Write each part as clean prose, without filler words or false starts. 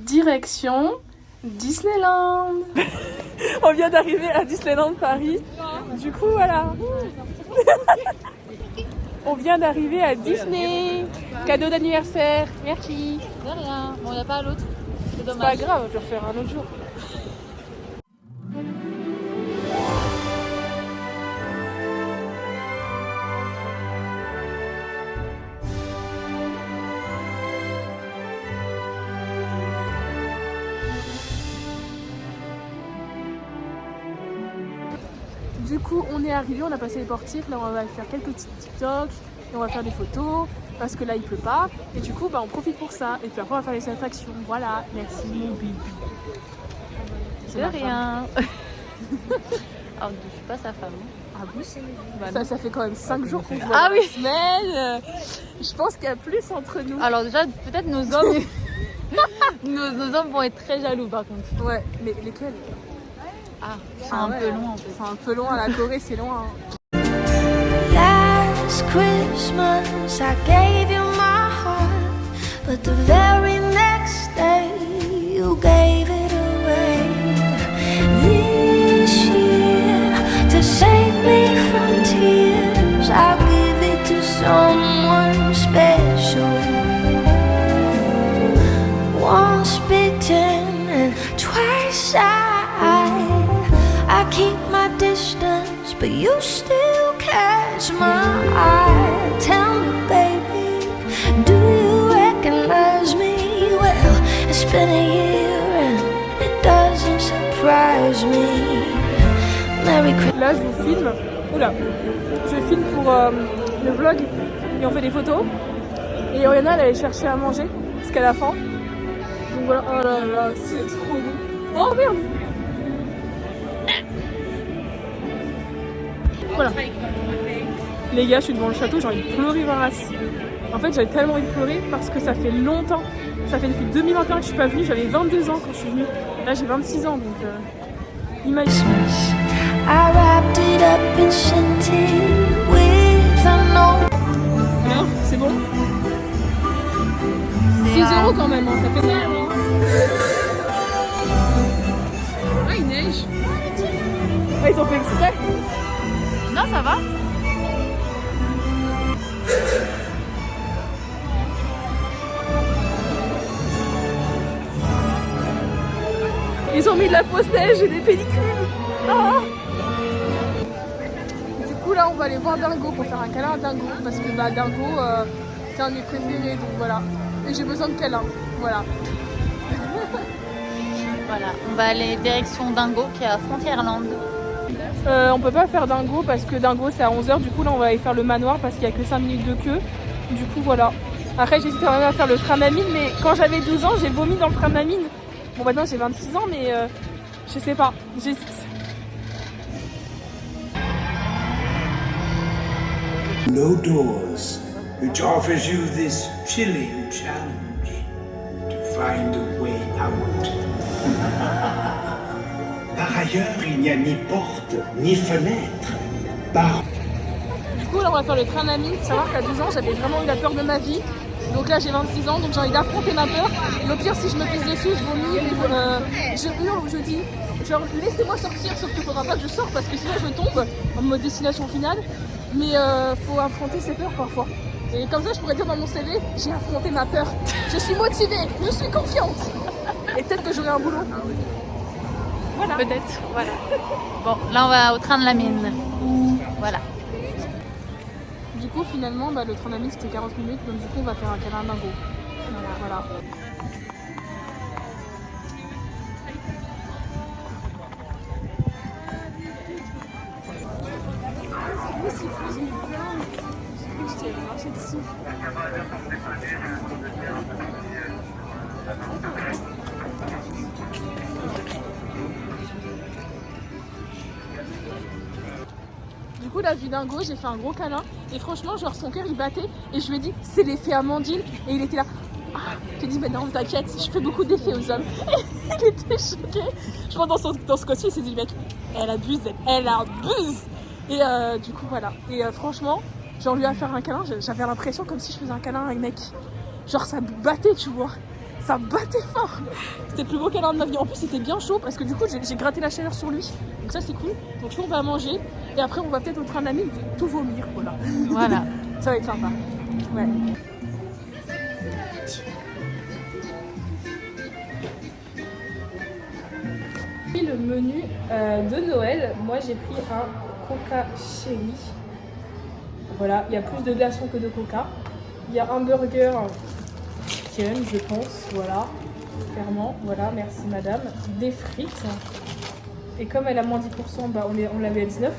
Direction Disneyland. On vient d'arriver à Disneyland Paris. Du coup, voilà. On vient d'arriver à Disney. Cadeau d'anniversaire. Merci. De rien. Bon, il n'y a pas l'autre. C'est C'est dommage. pas grave, je vais refaire un autre jour. Du coup, on est arrivé, on a passé les portiques. Là, on va faire quelques petits TikTok et on va faire des photos parce que là, il pleut pas. Et du coup, on profite pour ça. Et puis après, on va faire les attractions. Voilà, merci mon bébé. De rien. Alors, je suis pas sa femme. Ah bon Bah, ça fait quand même 5 jours qu'on se voit Ah dans oui. la semaine. Je pense qu'il y a plus entre nous. Alors déjà, peut-être nos hommes, nos hommes vont être très jaloux par contre. Ouais, mais lesquels? Ah, c'est un peu loin en fait. C'est un peu loin, la Corée c'est loin. Last Christmas I gave you my heart, but the very next day you gave it away. This year, to save me from tears, I'll give it to someone special. Once bitten and twice I keep my distance, but you still catch my eye. Tell me, baby, do you recognize me? Well, it's been a year and it doesn't surprise me. Merry Christmas. Là je vous filme. Oula. Je filme pour le vlog et on fait des photos. Et Oriana elle allait chercher à manger parce qu'elle a faim. Donc voilà, oh là là, c'est trop bon. Oh merde. Voilà. Les gars, je suis devant le château, j'ai envie de pleurer ma race. En fait, j'avais tellement envie de pleurer parce que ça fait longtemps. Ça fait depuis 2021 que je suis pas venue. J'avais 22 ans quand je suis venue. Là, j'ai 26 ans, donc imagine. I wrapped it up in scented with a note. Alors, c'est bon. 6 € quand même, hein, ça fait mal. Hein. Ah, il neige. Ah, ils ont fait exprès. Non, ça va. Ils ont mis de la fausse neige et des pellicules. Ah. Du coup, là, on va aller voir Dingo pour faire un câlin à Dingo. Parce que Dingo, c'est un de mes préférés. Donc voilà. Et j'ai besoin de câlin. Voilà. Voilà, on va aller direction Dingo qui est à Frontierland. On peut pas faire Dingo parce que Dingo c'est à 11h. Du coup, là, on va aller faire le manoir parce qu'il y a que 5 minutes de queue. Du coup, voilà. Après, j'hésitais quand même à faire le tram à mine. Mais quand j'avais 12 ans, j'ai vomi dans le tram à mine. Bon, maintenant j'ai 26 ans, mais je sais pas. J'hésite. No Doors, which offers you this chilling challenge to find a way out. Par ailleurs, il n'y a ni porte ni fenêtre. Du coup, là, on va faire le tram à mine. Faut savoir qu'à 12 ans, j'avais vraiment eu la peur de ma vie. Donc là, j'ai 26 ans, donc j'ai envie d'affronter ma peur. Et au pire, si je me pisse dessus, je vomis, je hurle ou je dis genre laissez-moi sortir, sauf qu'il faudra pas que je sorte parce que sinon je tombe en mode destination finale. Mais faut affronter ses peurs parfois. Et comme ça, je pourrais dire dans mon CV, j'ai affronté ma peur. Je suis motivée, je suis confiante. Et peut-être que j'aurai un boulot. Voilà. Peut-être, voilà. Bon, là on va au train de la mine. Voilà. Du coup, finalement, le train à mine c'était 40 minutes, donc du coup, on va faire un câlin à Dingo. Voilà. Du coup, la vie Dingo, j'ai fait un gros câlin et franchement, genre son cœur il battait et je lui ai dit c'est l'effet Amandine et il était là. Ah, j'ai dit mais non, t'inquiète, je fais beaucoup d'effets aux hommes. Il était choqué. Je pense dans ce côté, il s'est dit mec, elle abuse, elle abuse. Et du coup voilà. Et franchement, genre lui à faire un câlin, j'avais l'impression comme si je faisais un câlin à un mec. Genre ça battait, tu vois. Ça battait fort. C'était le plus beau câlin de ma vie. En plus c'était bien chaud parce que du coup j'ai gratté la chaleur sur lui. Donc ça c'est cool. Donc on va manger. Et après on va peut-être au train de la mine tout vomir. Voilà. Voilà. Ça va être sympa. Ouais. Le menu de Noël, moi j'ai pris un Coca Cherry. Voilà, il y a plus de glaçons que de Coca. Il y a un burger chicken, je pense, voilà, clairement, voilà, merci madame. Des frites. Et comme elle a moins 10%, bah on l'avait à 19.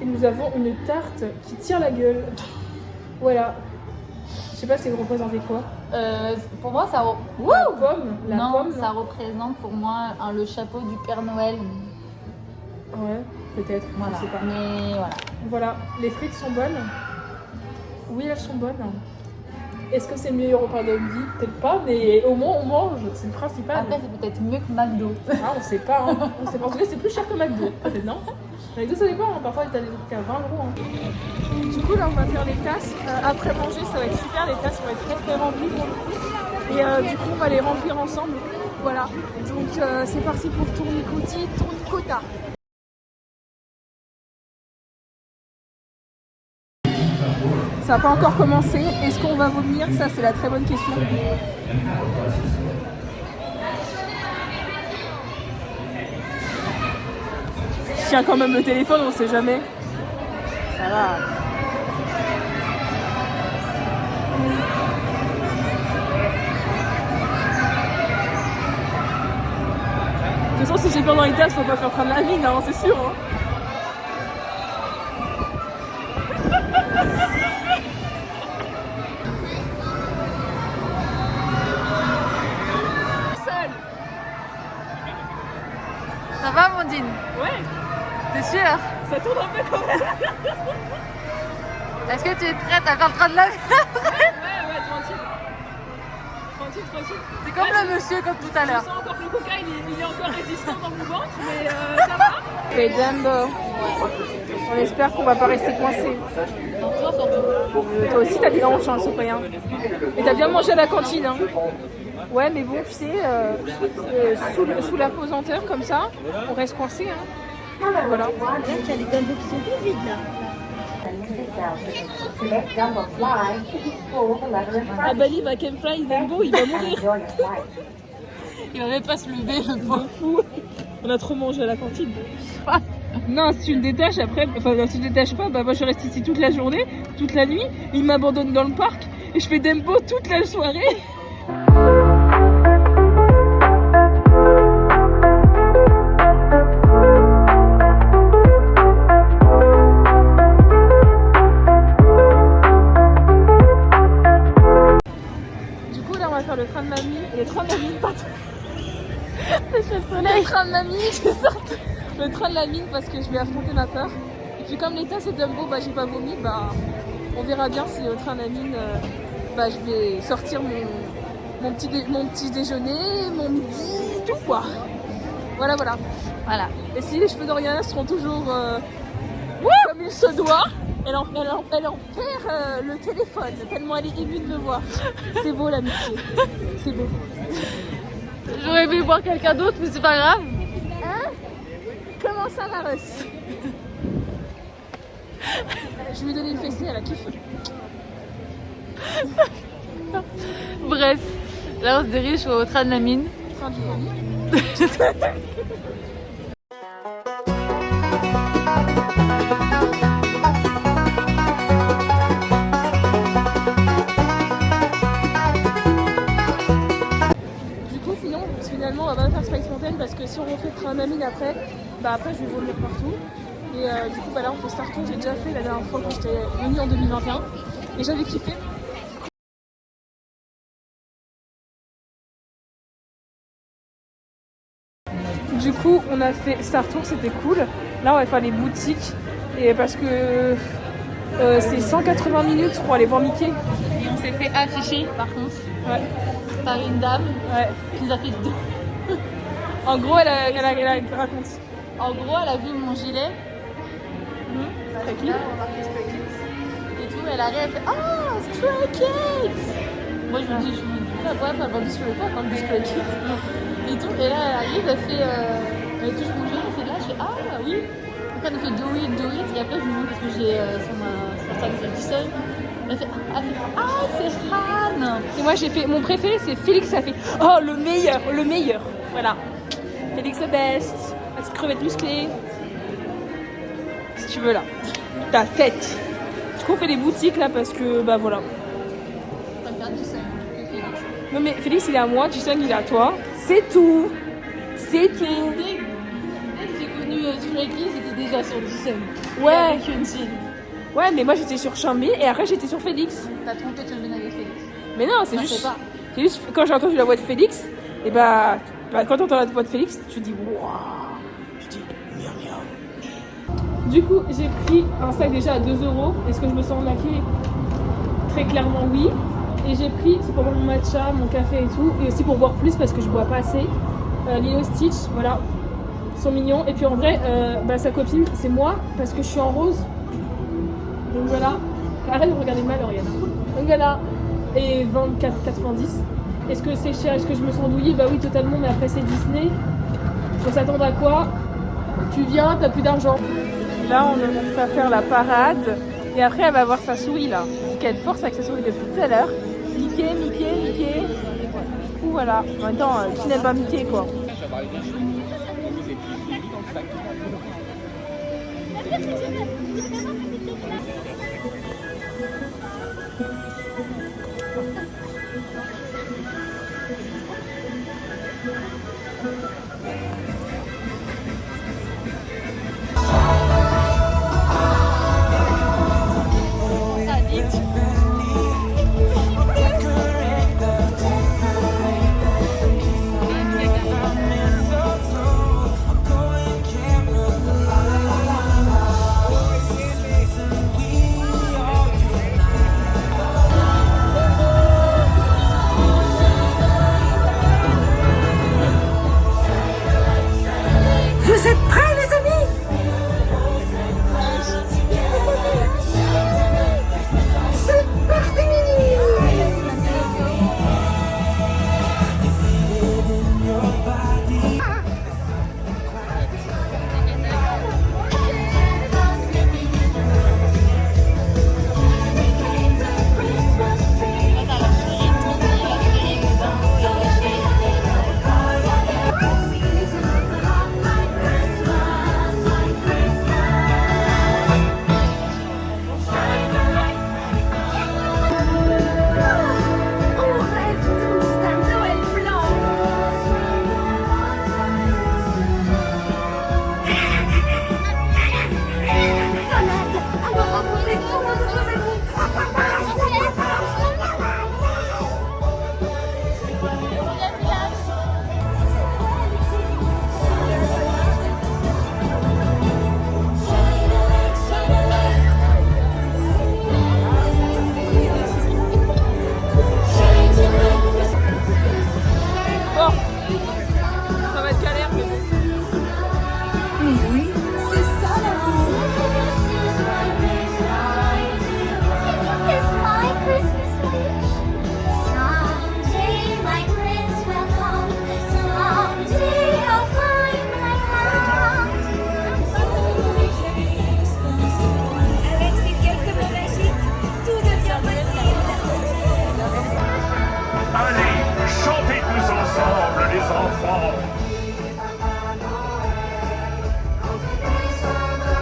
Et nous avons une tarte qui tire la gueule. Voilà. Je sais pas si vous représentez quoi. Pour moi, ça. La pomme. La non, pomme, ça représente pour moi le chapeau du Père Noël. Ouais, peut-être, Voilà. je sais pas. Mais voilà. Voilà, les frites sont bonnes. Oui, elles sont bonnes. Est-ce que c'est le meilleur repas de notre vie? Peut-être pas, mais au moins on mange, c'est le principal. Après, c'est peut-être mieux que McDo. Ah, on sait pas, hein. On sait pas. En tout cas, c'est plus cher que McDo, peut-être, non? McDo, ça dépend, hein. Parfois, t'as des trucs à 20 €. Hein. Du coup, là, on va faire les tasses. Après manger, ça va être super, les tasses vont être très très remplies pour le coup. Et du coup, on va les remplir ensemble. Voilà. Donc, c'est parti pour tournicoti, tournicota. Ça n'a pas encore commencé. Est-ce qu'on va vomir? Ça, c'est la très bonne question. Je tiens quand même le téléphone, on sait jamais. Ça va. De toute façon, si j'ai peur dans les tasses, faut pas faire train de la mine, hein, c'est sûr. Hein. Ça va, Amandine? Ouais, T'es sûre? ça tourne un peu quand même. Est-ce que tu es prête à faire le train de la vie? Ouais, tranquille. Tranquille. C'est comme le monsieur, comme tout à Je l'heure. sens encore que le coca, il est encore résistant dans mon ventre, mais ça va. C'est Dumbo. On espère qu'on va pas rester coincé. Toi aussi, t'as des hanches, hein, Cyprien. Et t'as bien mangé à la cantine, hein. Ouais, mais bon, tu sais, sous la pesanteur, comme ça, on reste coincé, hein. Voilà. Tu as des Dumbo qui sont tout vides là. À Bali, va Can Fly, Dumbo, il va mourir. Il va même pas se lever, le De pauvre. fou. On a trop mangé à la cantine. Non, si tu le détaches après, enfin si tu le détaches pas, bah moi je reste ici toute la journée, toute la nuit, il m'abandonne dans le parc et je fais Dumbo toute la soirée. Du coup là on va faire le train de mamie, le train de la mine, pardon. Le train de mamie, je sorte. Le train de la mine parce que je vais affronter ma peur. Et puis comme l'état c'est Dumbo, bah j'ai pas vomi, bah on verra bien si au train de la mine, bah je vais sortir mon petit déjeuner, mon midi, tout quoi. Voilà. Voilà. Et si les cheveux d'Oriana seront toujours comme il se doit, elle en perd le téléphone tellement elle est émue de me voir. C'est beau l'amitié, c'est beau. J'aurais aimé voir quelqu'un d'autre, mais c'est pas grave. Hein? Comment ça va, Russ? Je lui ai donné une fessée, elle a kiffé. Bref, là on se dirige au train de la mine. Train du vomi. Finalement, on va pas faire Space Mountain parce que si on refait le train de la mine après, bah après je vais vomir partout. Et du coup, bah là on fait Star Tour, j'ai déjà fait la dernière fois quand j'étais venue en 2021 et j'avais kiffé. Du coup, on a fait Star Tour, c'était cool. Là, on va faire les boutiques et parce que c'est 180 minutes pour aller voir Mickey. Et on s'est fait afficher, par contre, Ouais. par une dame Ouais. qui nous a fait deux. En gros, elle raconte. En gros, elle a vu mon gilet. Stray Kids. Là, on va marquer Stray Kids. Et tout, elle arrive, elle fait ah, Stray Kids. Moi, je me dis, je me dis, la bref, elle va me suivre pas quand elle me dit Stray Kids. Et tout, et là, elle arrive, elle fait, elle touche mon genou, elle fait là, je fais ah, oui. Après, elle me fait do it, et après, je me dis, parce que j'ai sur ma salle de seul. Elle fait ah, c'est Han. Et moi j'ai fait, mon préféré c'est Félix, ça fait oh le meilleur, voilà. Félix the best, la petite crevette musclée. Si tu veux là, ta tête. Du coup on fait des boutiques là parce que bah voilà. On va faire du seul. Non mais Félix il est à moi, Jason il est à toi, c'est tout. C'est tout. Dès que j'ai connu Stray Kids, j'étais déjà sur du seul. Ouais. Avec Hyunjin. Ouais mais moi j'étais sur Chambi et après j'étais sur Félix. T'as trompé Hyunjin avec Félix. Mais non c'est Ça, juste, c'est pas. c'est juste quand j'ai entendu la voix de Félix, et bah quand t'entends la voix de Félix, tu dis waouh, tu dis miam miam. Du coup j'ai pris un sac déjà à 2 €. Est-ce que je me sens maquillée? Très clairement oui. Et j'ai pris, c'est pour boire mon matcha, mon café et tout, et aussi pour boire plus parce que je bois pas assez. Lilo Stitch, voilà, ils sont mignons. Et puis en vrai, sa copine c'est moi parce que je suis en rose. Donc voilà, arrête de me regarder mal Oriana. Donc voilà, et 24,90. Est-ce que c'est cher? Est-ce que je me sens douillée? Bah oui totalement, mais après c'est Disney. Faut s'attendre à quoi? Tu viens, t'as plus d'argent. Là on va faire la parade. Et après elle va avoir sa souris là. Parce qu'elle force avec sa souris depuis tout à l'heure. Mickey. Du coup voilà. En même temps, qui n'aime pas Mickey quoi.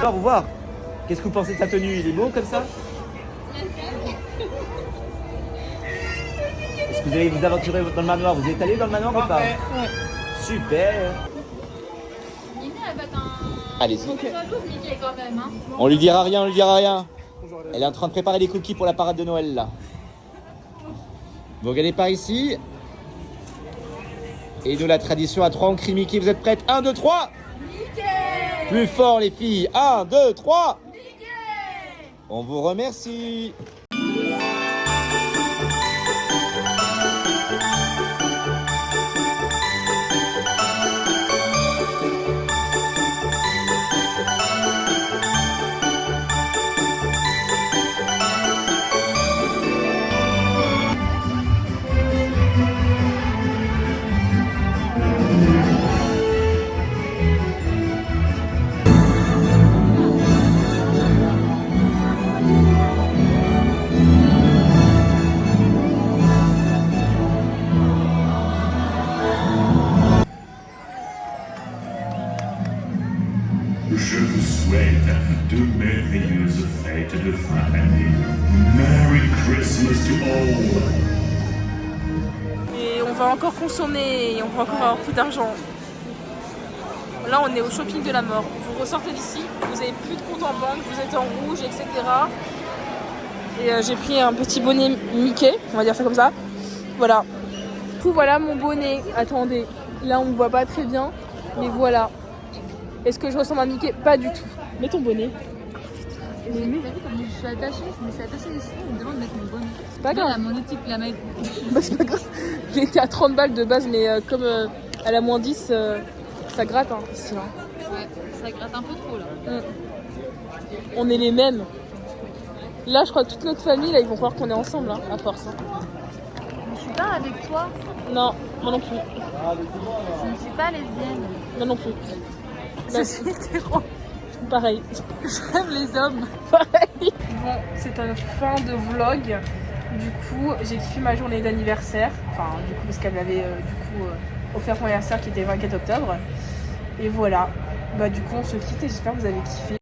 Alors, vous voir. Qu'est-ce que vous pensez de sa tenue? Il est beau comme ça? Est-ce que vous allez vous aventurer dans le manoir? Vous êtes allé dans le manoir ou pas? Ouais. Super. Allez-y. Mickey quand même, hein. On lui dira rien, Elle est en train de préparer les cookies pour la parade de Noël là. Vous regardez par ici. Et nous la tradition à 3, on crie Mickey, vous êtes prêtes? 1, 2, 3 Mickey! Plus fort les filles, 1, 2, 3 Mickey! On vous remercie. va encore consommer, on va encore avoir plus d'argent. Là, on est au shopping de la mort. Vous ressortez d'ici, vous avez plus de compte en banque, vous êtes en rouge, etc. Et j'ai pris un petit bonnet Mickey, on va dire ça comme ça. Voilà. Du coup, voilà mon bonnet. Attendez, là, on ne voit pas très bien, mais voilà. Est-ce que je ressemble à Mickey? Pas du tout. Mets ton bonnet. T'as vu comme je suis attachée? Je me suis attachée ici, on me demande de mettre mon bonnet. C'est pas grave. La monotype, la mec. Bah, c'est pas grave. J'ai été à 30 balles de base, mais comme elle a moins 10, ça gratte hein, ici. Hein. Ouais, ça gratte un peu trop là. On est les mêmes. Là, je crois que toute notre famille, là, ils vont croire qu'on est ensemble, hein, à force. Hein. Je suis pas avec toi. Non, moi non plus. Je ne suis pas lesbienne. Moi non plus. Je suis hétéro. Pareil. J'aime les hommes. Pareil. Bon, c'est une fin de vlog. Du coup, j'ai kiffé ma journée d'anniversaire. Enfin, du coup, parce qu'elle m'avait offert mon anniversaire qui était le 24 octobre. Et voilà. Bah, du coup, on se quitte et j'espère que vous avez kiffé.